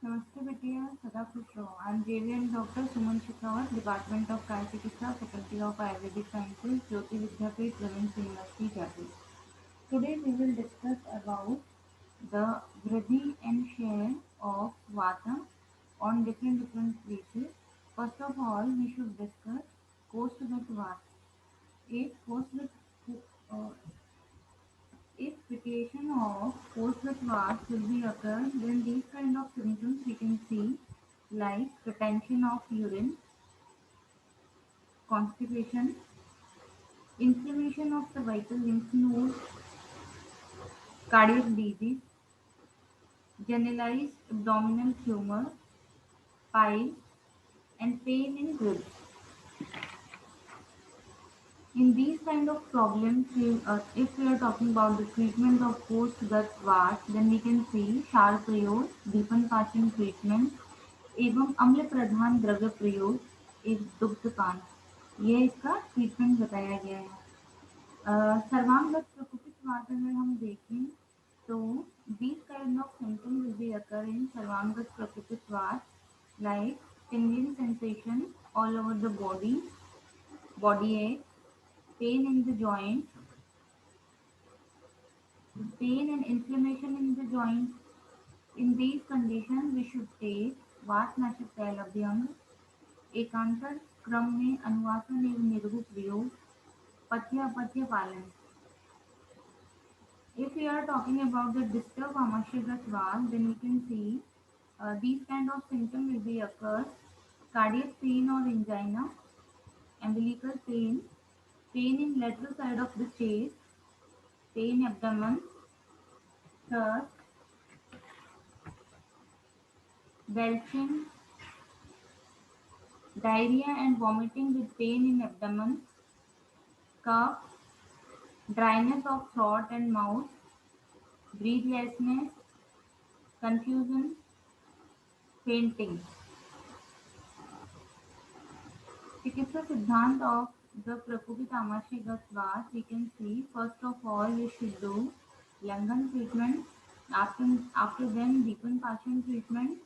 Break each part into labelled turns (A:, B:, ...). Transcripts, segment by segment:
A: नमस्ते बेटिया, सदा खुश रहो। I am JVN doctor Suman Shekhawat, department of काय चिकित्सा, faculty of Ayurvedic sciences, Jyoti Vidyapeeth, women's university, Jaipur. Today we will discuss about the Vriddhi and share of Vata on different places. First of all, we should discuss post-Vata Vata. If uh, if vacation of post-Vata Vata will be occur, then these kind of symptoms we can see like retention of urine, constipation, inflammation of the vital lymph nodes, cardiac disease, generalized abdominal tumor, piles, and pain in ribs. In these kind of problems, if we are talking about the treatment of post-gut VAT, then we can see क्षार प्रयोग, दीपन पाचन treatment एवं अम्ल प्रधान द्रव्य प्रयोग एक दुग्धपान, ये इसका ट्रीटमेंट बताया गया है. सर्वांगत प्रकोपित वात अगर हम देखें तो these kind of symptoms will be occur in सर्वांगत प्रकोपित वात like tingling sensation all over the body ache, pain in the joint, pain and inflammation in the joint. In these conditions, we should take वातनाशक तैलभ्यंग, एकांतर क्रम में अनुवासन एवं निर्गु प्रयोग, पथ्य अपथ्य पालन. If we are talking about the disturbed amasyagat valve, then we can see these kind of symptoms will be occur: cardiac pain or angina, umbilical pain, pain in lateral side of the chest, pain abdomen, thirst, belching, diarrhea and vomiting with pain in abdomen, cough, dryness of throat and mouth, breathlessness, confusion, fainting. चिकित्सा सिद्धांत of the प्रकोपित आमाशय गत वात, we can see first of all we should do Langan treatment, after then Deepan Pashan treatment,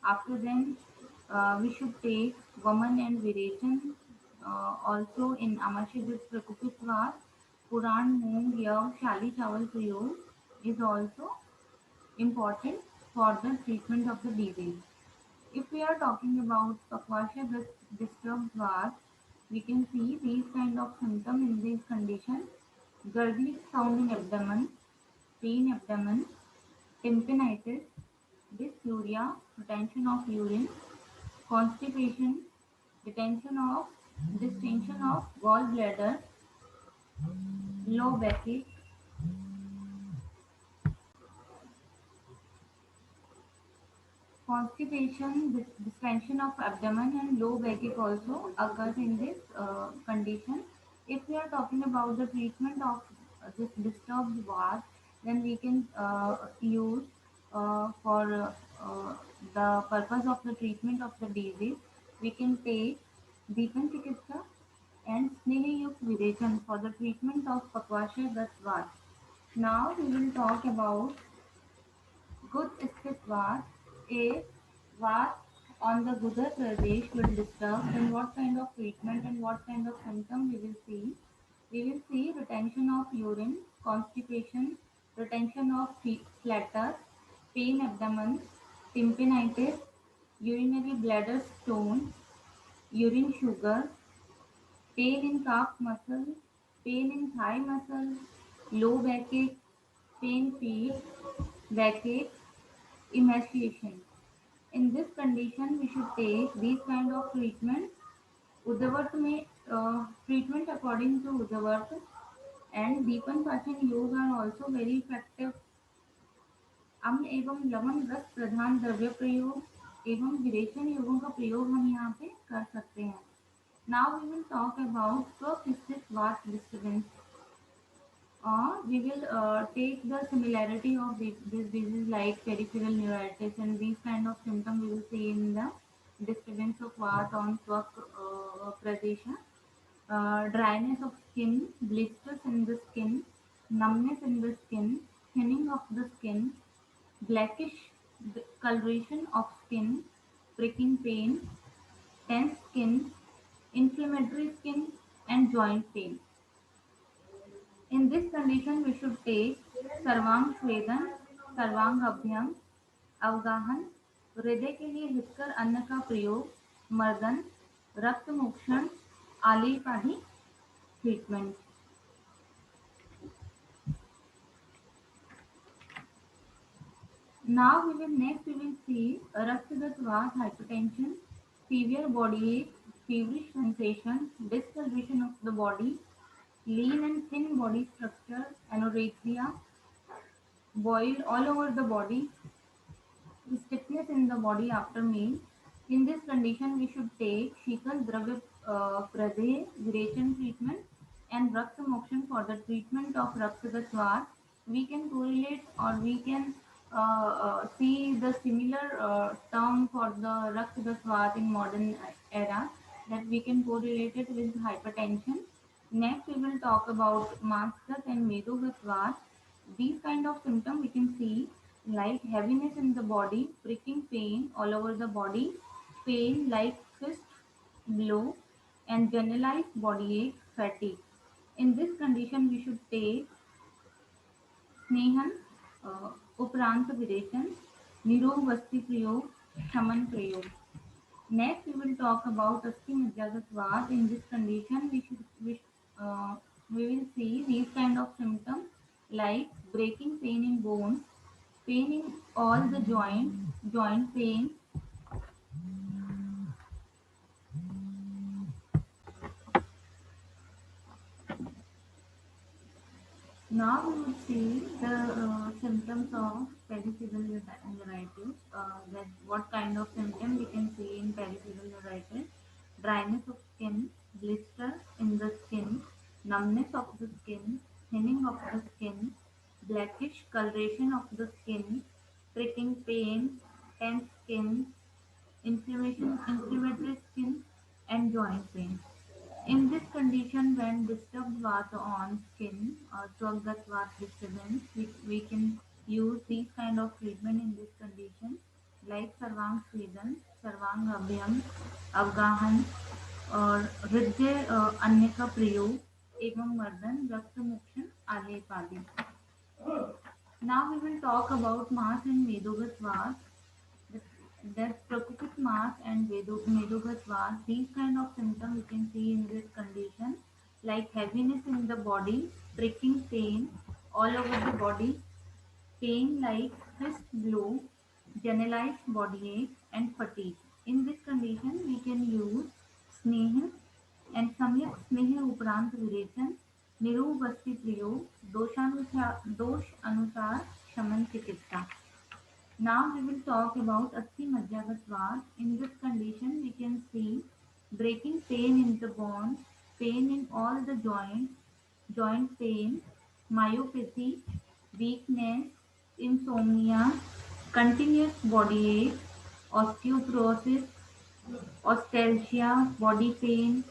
A: after then we should take Vaman and Virechan. Also in आमाशय गत प्रकोपित वात, पुराण मूंग यव शाली चावल प्रयोग is also important for the treatment of the disease. If we are talking about Pakvasha with disturbed vats, we can see these kind of symptoms in this condition: gurgling sound in abdomen, pain abdomen, tympanitis, dysuria, retention of urine, constipation, distension of gallbladder, low backache, constipation, distension of abdomen and low backache also occurs in this condition. If we are talking about the treatment of this disturbed vata, then we can use for the purpose of the treatment of the disease, we can take Deepan Chikitsa and Snehayuk Virechan for the treatment of Pakvasha Gat Vata. Now we will talk about good sthit Vat. If Vat on the Gudar Pradesh will disturb, then what kind of treatment and what kind of symptom we will see? We will see retention of urine, constipation, retention of flatter, pain abdomen, tympanitis, urinary bladder stone, urine sugar, pain in calf muscle, pain in thigh muscle, low backache, pain feet, backache, emaciation. In this condition, we should take these kind of treatment. उद्दवट में treatment according to उद्दवट and Deepan Pachan Yoga are also very effective. अम्ल एवं लवण रस प्रधान द्रव्य प्रयोग एवं विरेचन योगों का प्रयोग हम यहाँ पे कर सकते हैं. Now we will talk about swapnisthit vata disturbance. We will take the similarity of this disease like peripheral neuritis and these kind of symptoms we will see in the disturbance of Vata on Swak Pradesha. Dryness of skin, blisters in the skin, numbness in the skin, thinning of the skin, blackish discoloration of skin, pricking pain, tense skin, inflammatory skin, and joint pain. In this condition, we should take सर्वांग स्वेदन, सर्वांग अभ्यंग, अवगाहन, हृदय के लिए हितकर अन्न का प्रयोग, मर्दन, रक्त मोक्षण, आलेप आदि treatment. Now we will see रक्तगतवात, hypertension, severe body ache, feverish sensation, discoloration of the body, lean and thin body structure, anorexia, boil all over the body, stiffness in the body after meal. In this condition, we should take Shikal Dravya Pradhe Virechan treatment and Rakta Mokshan for the treatment of Raktagatvat. We can correlate or we can see the similar term for the Raktagatvat in modern era, that we can correlate it with hypertension. Next, we will talk about Maskat and Medogatvat. These kind of symptoms we can see like heaviness in the body, pricking pain all over the body, pain like fist blow, and generalized body ache, fatigue. In this condition, we should take स्नेहन, उपरांत विरेचन, निरोग वस्ति प्रयोग, शमन प्रयोग. Next, we will talk about Asti Madhyagatvat. In this condition, we will see these kind of symptoms like breaking pain in bones, pain in all the joints, joint pain. Now we will see the symptoms of peripheral neuritis. That what kind of symptom we can see in peripheral neuritis: dryness of skin, blister in the skin, numbness of the skin, thinning of the skin, blackish coloration of the skin, pricking pain, tense skin, inflammatory skin, and joint pain. In this condition, when disturbed vata on skin or Swagat vata disturbance, we can use these kind of treatment in this condition like Sarvang Swedan, Sarvang Abhyam, Avgahan और हृदय अन्य का प्रयोग एवं मर्दन रक्त मोक्षण आलेप आदि. Now we will talk about mass and Medogat Vas. That Prakutik mass and Medogat Vas, these kind of symptoms you can see in this condition like heaviness in the body, pricking pain all over the body, pain like fist blow, generalized body ache and fatigue. In this condition, we can use Sneha and Samyak Sneha Uprant Virechan, Niru Basti Priyo, Dosh Anusar Shaman Chikitsa. Now we will talk about Asti Madhyagatvat. In this condition, we can see breaking pain in the bones, pain in all the joints, joint pain, myopathy, weakness, insomnia, continuous body ache, osteoporosis, ostalgia, body pain,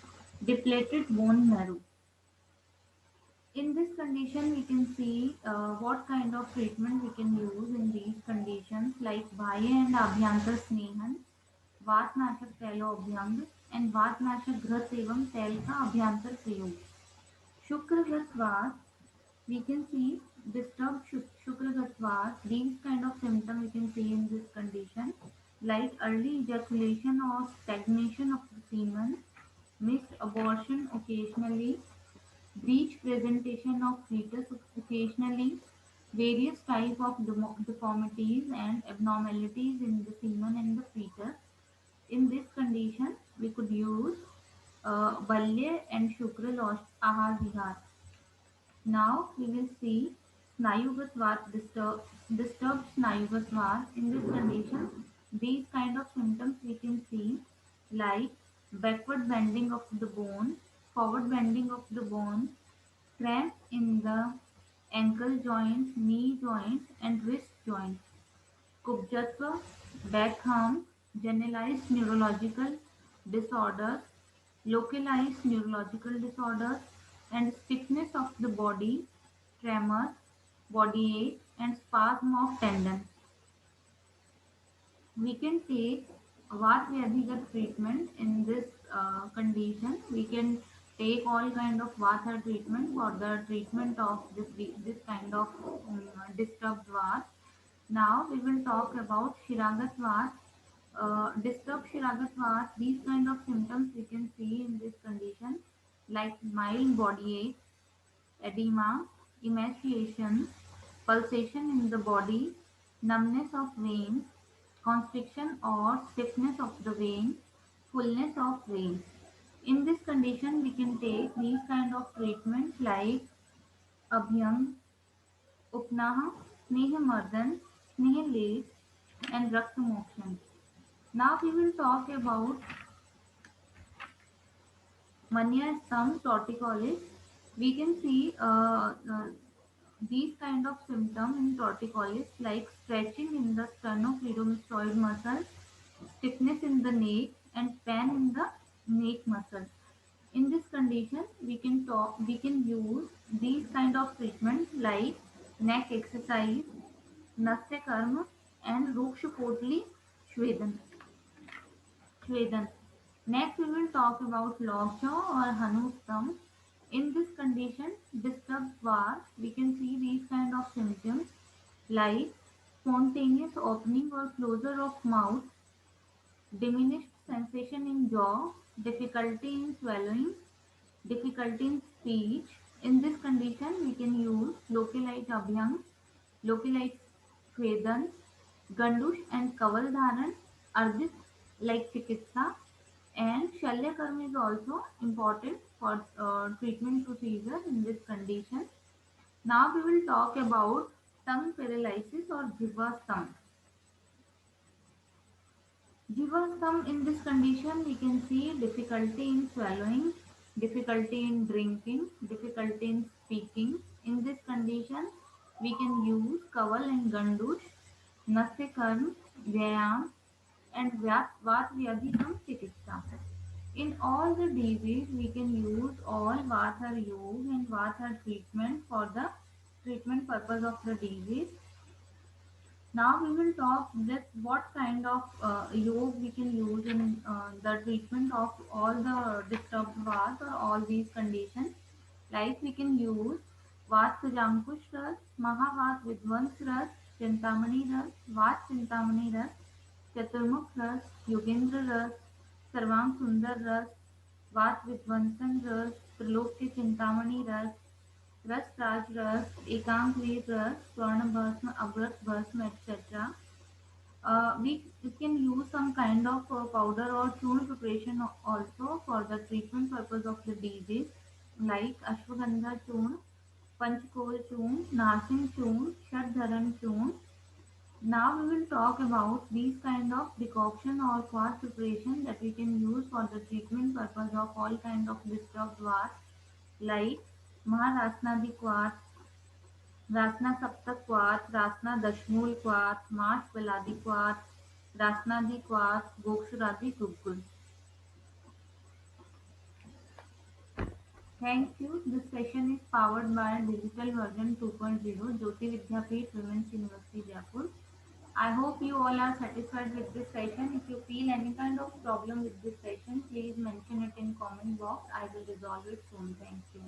A: depleted bone marrow. In this condition, we can see what kind of treatment we can use in these conditions like Bhaya and Abhyantar Snehan, वातनाशक तैलो abhyanga and वातनाशक घृत एवं तैल का अभ्यंतर प्रयोग. शुक्रगतवात, we can see disturbed शुक्रगतवात. These kind of symptoms we can see in this condition like early ejaculation or stagnation of the semen, missed abortion occasionally, breech presentation of fetus occasionally, various type of deformities and abnormalities in the semen and the fetus. In this condition, we could use Balya and Shukra Ahar Vihar. Now we will see Snayugat Vat disturbed Snayugat Vat. In this condition, these kind of symptoms we can see like backward bending of the bone, forward bending of the bone, cramp in the ankle joints, knee joints, and wrist joints, Kubjatva, back harm, generalized neurological disorders, localized neurological disorders, and stiffness of the body, tremor, body ache, and spasm of tendon. We can take Vat-Vyadhigat treatment in this condition. We can take all kind of Vata treatment for the treatment of this kind of disturbed Vat. Now we will talk about Shiragat Vat. Disturbed Shiragat Vat, these kind of symptoms we can see in this condition like mild body ache, edema, emaciation, pulsation in the body, numbness of veins, constriction or stiffness of the vein, fullness of veins. In this condition, we can take these kind of treatments like Abhyang, Upnaha, Snehamardan, Snehalase, and Raktamokshan. Now we will talk about Mania stum torticollis. We can see these kind of symptoms in torticollis like stretching in the sternocleidomastoid muscle, stiffness in the neck, and pain in the neck muscle. In this condition, we can use these kind of treatment like neck exercise, Nasya Karma, and Rukshapotli Shvedan. Shvedan. Next, we will talk about lockjaw or Hanu's thumb. In this condition, disturbed var, we can see these kind of symptoms like spontaneous opening or closure of mouth, diminished sensation in jaw, difficulty in swallowing, difficulty in speech. In this condition, we can use localite abhyang, localite Shvedan, Gandush and Kaval Dharan, Ardit like Chikitsa, and Shalyakarma is also important for treatment procedure in this condition. Now we will talk about tongue paralysis or Jiva thumb. Jiva thumb, in this condition we can see difficulty in swallowing, difficulty in drinking, difficulty in speaking. In this condition we can use Kaval and Gandush, Nasya Vyayam, and Vat-Vyadhikam Chikitsa. In all the disease, we can use all Vathar Yoga and Vathar treatment for the treatment purpose of the disease. Now we will talk that what kind of yoga we can use in the treatment of all the disturbed Vath or all these conditions. Like we can use Vath Sujankush Ras, Mahavath Vidvans Ras, Chintamani Ras, Vath Chintamani Ras, चतुर्मुख रस, योगेंद्र रस, सर्वांग सुंदर रस, वात विध्वंसन रस, त्रिलोक के चिंतामणि रस, रस राज रस, एकांक वीर रस, स्वर्ण भस्म, अव्रत भस्म, etc. We can use some kind of powder or churn preparation also for the treatment purpose of the disease like ashwagandha churn, panchkol churn, narsing churn, shadharan churn. Now we will talk about these kind of decoction or fast preparation that we can use for the treatment purpose of all kind of disturbed was like Maharasnadi Quat, Rasna Saptak Quat, Rasna Dashmul Quat, Mash Baladi Quat, Rasnadi Quat, Gokshuradi Gugul. Thank you. This session is powered by Digital Version 2.0 Jyoti Vidyapeeth Women's University Jaipur. I hope you all are satisfied with this session. If you feel any kind of problem with this session, please mention it in comment box. I will resolve it soon. Thank you.